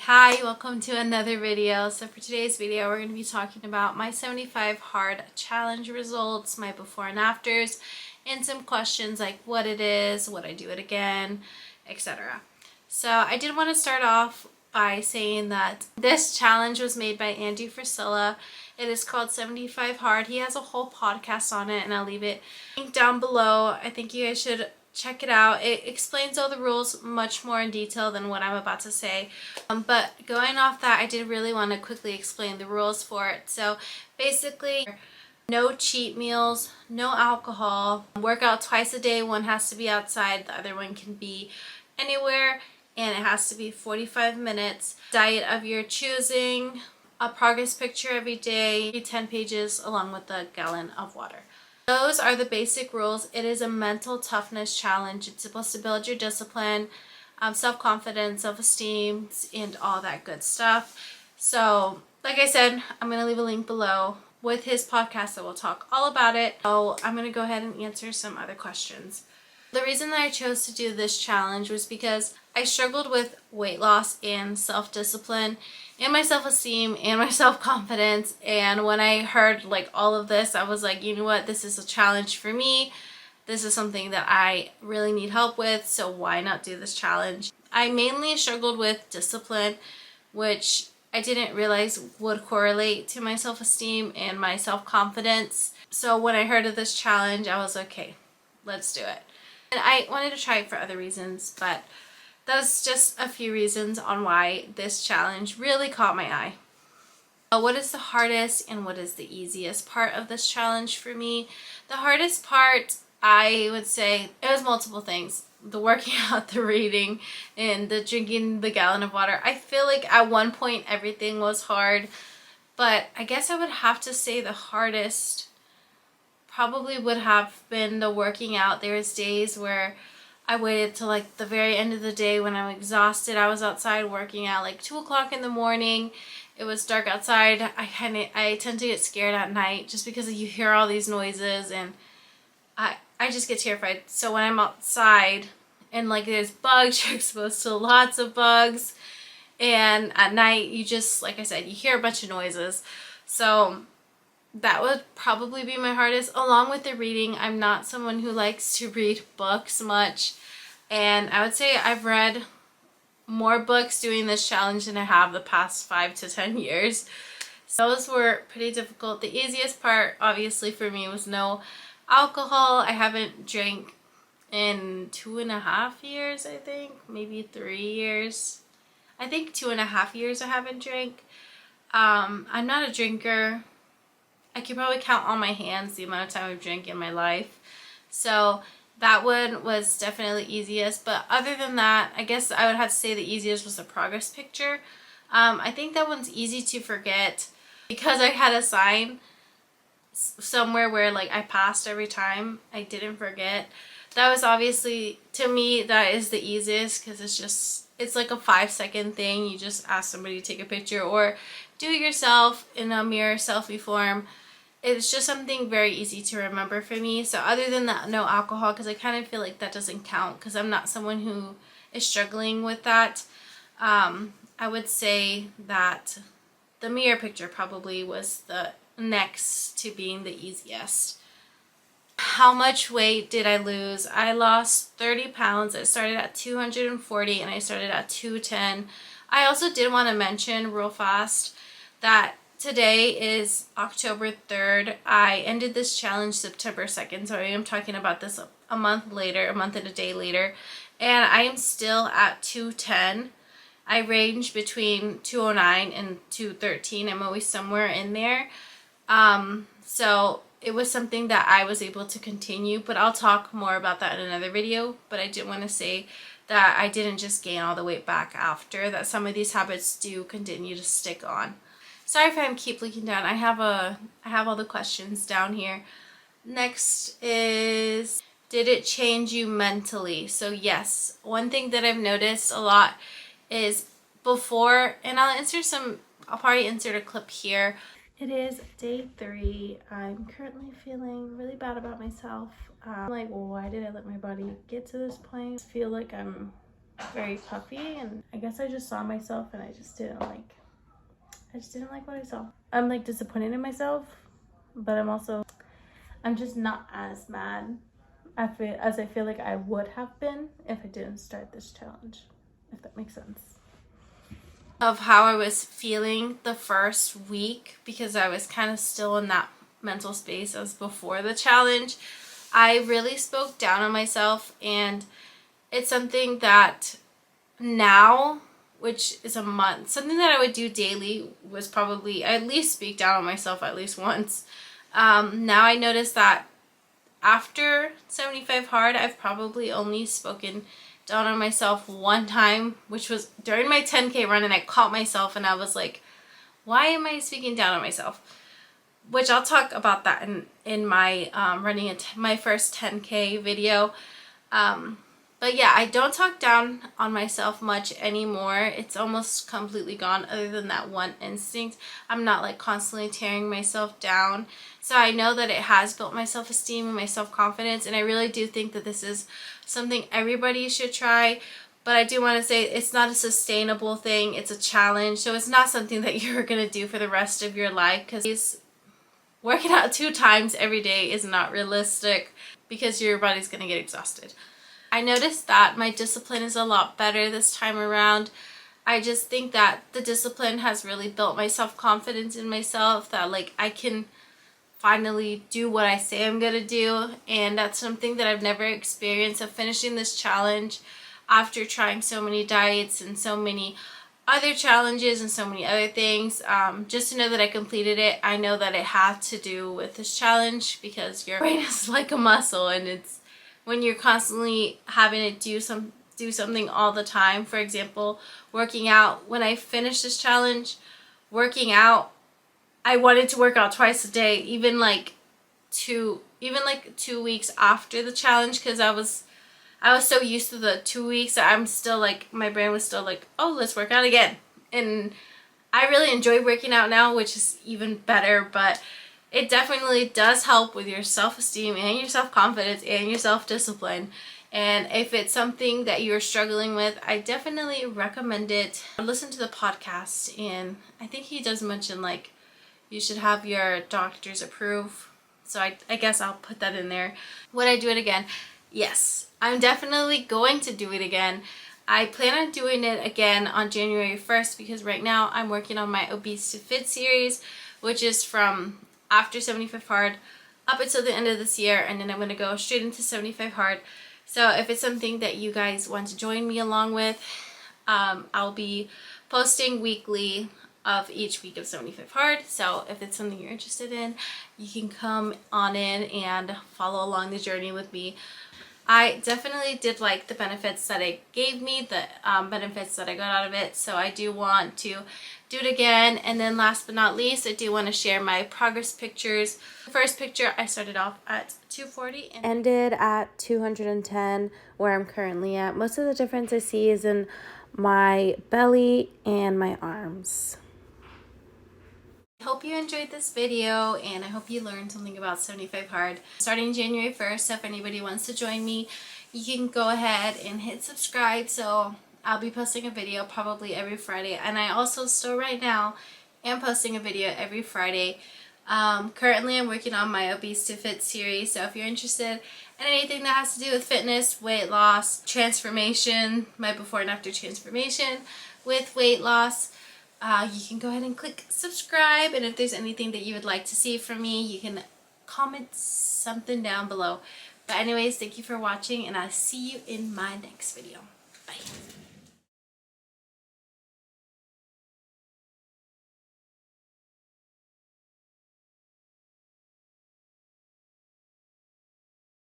Hi, welcome to another video. So for today's video, we're going to be talking about my 75 hard challenge results, my before and afters, and some questions like what it is, would I do it again, etc. So I did want to start off by saying that this challenge was made by Andy Frisella. It is called 75 Hard. He has a whole podcast on it, and I'll leave it linked down below. I think you guys should check it out. It explains all the rules much more in detail than what I'm about to say. But going off that, I did really want to quickly explain the rules for it. So basically, no cheat meals, no alcohol, work out twice a day. One has to be outside, the other one can be anywhere, and it has to be 45 minutes. Diet of your choosing, a progress picture every day, 10 pages along with a gallon of water. Those are the basic rules. It is a mental toughness challenge. It's supposed to build your discipline, self-confidence, self-esteem, and all that good stuff. So, like I said, I'm going to leave a link below with his podcast that will talk all about it. So I'm going to go ahead and answer some other questions. The reason that I chose to do this challenge was because I struggled with weight loss and self-discipline and my self-esteem and my self-confidence, and when I heard like all of this, I was like, you know what, this is a challenge for me. This is something that I really need help with, so why not do this challenge? I mainly struggled with discipline, which I didn't realize would correlate to my self-esteem and my self-confidence. So when I heard of this challenge, I was okay, let's do it. And I wanted to try it for other reasons, but that's just a few reasons on why this challenge really caught my eye. What is the hardest and what is the easiest part of this challenge for me? The hardest part, I would say, it was multiple things. The working out, the reading, and the drinking the gallon of water. I feel like at one point everything was hard, but I guess I would have to say the hardest probably would have been the working out. There was days where I waited till like the very end of the day when I'm exhausted. I was outside working out like 2 o'clock in the morning. It was dark outside. I tend to get scared at night just because you hear all these noises, and I just get terrified. So when I'm outside and like there's bugs, you're exposed to lots of bugs, and at night you just, like I said, you hear a bunch of noises. So that would probably be my hardest, along with the reading. I'm not someone who likes to read books much, and I would say I've read more books doing this challenge than I have the past 5 to 10 years. So those were pretty difficult. The easiest part, obviously, for me was no alcohol. I haven't drank in 2.5 years, I think, maybe 3 years. I think 2.5 years I haven't drank. I'm not a drinker. I could probably count on my hands the amount of time I've drank in my life. So that one was definitely easiest. But other than that, I guess I would have to say the easiest was the progress picture. I think that one's easy to forget because I had a sign somewhere where like I passed every time. I didn't forget. That was obviously, to me, that is the easiest because it's like a 5-second thing. You just ask somebody to take a picture or do it yourself in a mirror selfie form. It's just something very easy to remember for me. So other than that, no alcohol, because I kind of feel like that doesn't count because I'm not someone who is struggling with that. I would say that the mirror picture probably was the next to being the easiest. How much weight did I lose? I lost 30 pounds. I started at 240 and I started at 210. I also did want to mention real fast that today is October 3rd. I ended this challenge September 2nd, so I am talking about this a month later, a month and a day later, and I am still at 210. I range between 209 and 213. I'm always somewhere in there. So it was something that I was able to continue, but I'll talk more about that in another video. But I did want to say that I didn't just gain all the weight back after, that some of these habits do continue to stick on. Sorry if I keep looking down. I have all the questions down here. Next is, did it change you mentally? So yes, one thing that I've noticed a lot is before, and I'll probably insert a clip here. It is day 3. I'm currently feeling really bad about myself. Like, why did I let my body get to this point? I feel like I'm very puffy, and I guess I just saw myself and I just didn't like what I saw. I'm like disappointed in myself, but I'm just not as mad as I feel like I would have been if I didn't start this challenge, if that makes sense. Of how I was feeling the first week, because I was kind of still in that mental space as before the challenge. I really spoke down on myself, and it's something that now, which is a month, something that I would do daily was probably at least speak down on myself at least once. Now I notice that after 75 hard, I've probably only spoken down on myself one time, which was during my 10K run, and I caught myself and I was like, why am I speaking down on myself? Which I'll talk about that in my running my first 10K video. But yeah, I don't talk down on myself much anymore. It's almost completely gone, other than that one instinct. I'm not like constantly tearing myself down. So I know that it has built my self-esteem and my self-confidence, and I really do think that this is something everybody should try. But I do want to say it's not a sustainable thing. It's a challenge. So it's not something that you're going to do for the rest of your life, because working out 2 times every day is not realistic, because your body's going to get exhausted. I noticed that my discipline is a lot better this time around. I just think that the discipline has really built my self-confidence in myself, that like I can finally do what I say I'm gonna do, and that's something that I've never experienced, of finishing this challenge after trying so many diets and so many other challenges and so many other things. Just to know that I completed it. I know that it had to do with this challenge, because your brain is like a muscle, and it's when you're constantly having to do something all the time. For example, working out. When I finished this challenge, working out, I wanted to work out twice a day, even like 2 weeks after the challenge, because I was so used to the 2 weeks that I'm still like, my brain was still like, oh, let's work out again. And I really enjoy working out now, which is even better, but it definitely does help with your self-esteem and your self-confidence and your self-discipline. And if it's something that you're struggling with, I definitely recommend it. Listen to the podcast, and I think he does mention like you should have your doctors approve. So I guess I'll put that in there. Would I do it again? Yes, I'm definitely going to do it again. I plan on doing it again on January 1st, because right now I'm working on my Obese to Fit series, which is from after 75 hard up until the end of this year, and then I'm going to go straight into 75 hard. So if it's something that you guys want to join me along with, I'll be posting weekly of each week of 75 hard. So if it's something you're interested in, you can come on in and follow along the journey with me. I definitely did like the benefits that it gave me, the benefits that I got out of it. So I do want to do it again. And then last but not least, I do want to share my progress pictures. The first picture, I started off at 240 and ended at 210, where I'm currently at. Most of the difference I see is in my belly and my arms. I hope you enjoyed this video, and I hope you learned something about 75 hard. Starting January 1st, so if anybody wants to join me, you can go ahead and hit subscribe. So I'll be posting a video probably every Friday, and I also still right now am posting a video every Friday. Currently I'm working on my Obese to Fit series, so if you're interested in anything that has to do with fitness, weight loss, transformation, my before and after transformation with weight loss, you can go ahead and click subscribe. And if there's anything that you would like to see from me, you can comment something down below. But anyways, thank you for watching, and I'll see you in my next video. Bye.